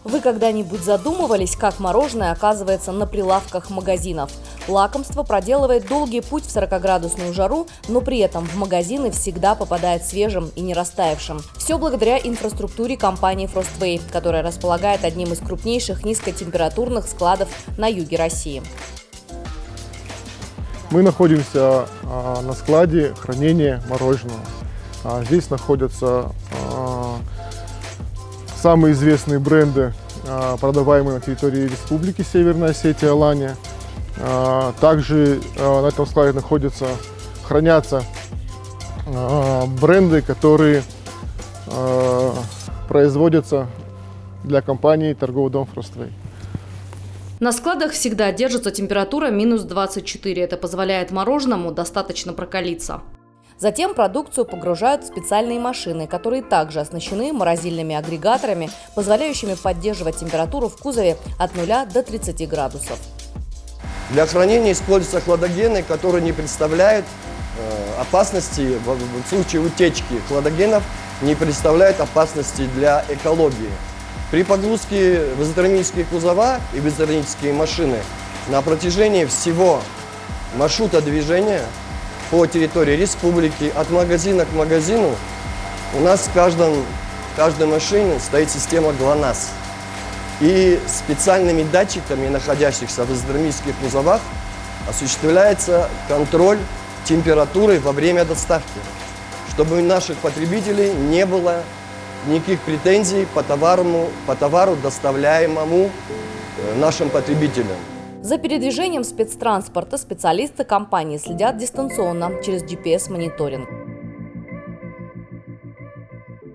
Вы когда-нибудь задумывались, как мороженое оказывается на прилавках магазинов? Лакомство проделывает долгий путь в 40-градусную жару, но при этом в магазины всегда попадает свежим и не растаявшим. Все благодаря инфраструктуре компании Frostway, которая располагает одним из крупнейших низкотемпературных складов на юге России. Мы находимся на складе хранения мороженого. Здесь находятся самые известные бренды, продаваемые на территории Республики Северная Осетия, Алания. Также на этом складе хранятся бренды, которые производятся для компании торговый дом Frostway. На складах всегда держится температура минус 24. Это позволяет мороженому достаточно прокалиться. Затем продукцию погружают в специальные машины, которые также оснащены морозильными агрегаторами, позволяющими поддерживать температуру в кузове от 0 до 30 градусов. Для хранения используются хладогены, которые не представляют опасности в случае утечки хладогенов, не представляют опасности для экологии. При погрузке в изотермические кузова и в изотермические машины на протяжении всего маршрута движения по территории республики, от магазина к магазину, у нас в каждой машине стоит система ГЛОНАСС. И специальными датчиками, находящихся в изотермических кузовах, осуществляется контроль температуры во время доставки, чтобы у наших потребителей не было никаких претензий по товару, доставляемому нашим потребителям. За передвижением спецтранспорта специалисты компании следят дистанционно через GPS-мониторинг.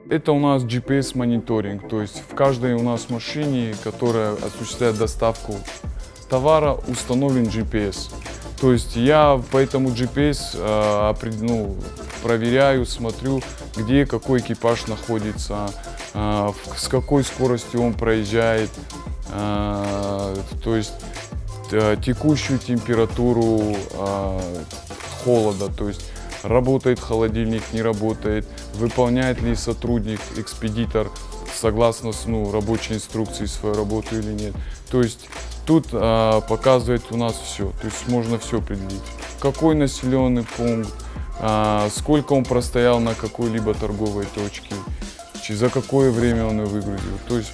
Это у нас GPS-мониторинг, то есть в каждой у нас машине, которая осуществляет доставку товара, установлен GPS. То есть я по этому GPS проверяю, смотрю, где какой экипаж находится, с какой скоростью он проезжает, то есть текущую температуру холода, то есть работает холодильник, не работает, выполняет ли сотрудник, экспедитор согласно рабочей инструкции свою работу или нет. То есть тут показывает у нас все, то есть можно все определить. Какой населенный пункт, сколько он простоял на какой-либо торговой точке, за какое время он ее выгрузил. То есть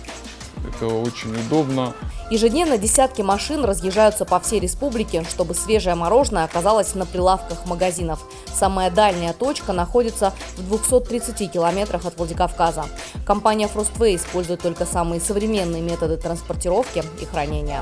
это очень удобно. Ежедневно десятки машин разъезжаются по всей республике, чтобы свежее мороженое оказалось на прилавках магазинов. Самая дальняя точка находится в 230 километрах от Владикавказа. Компания Frostway использует только самые современные методы транспортировки и хранения.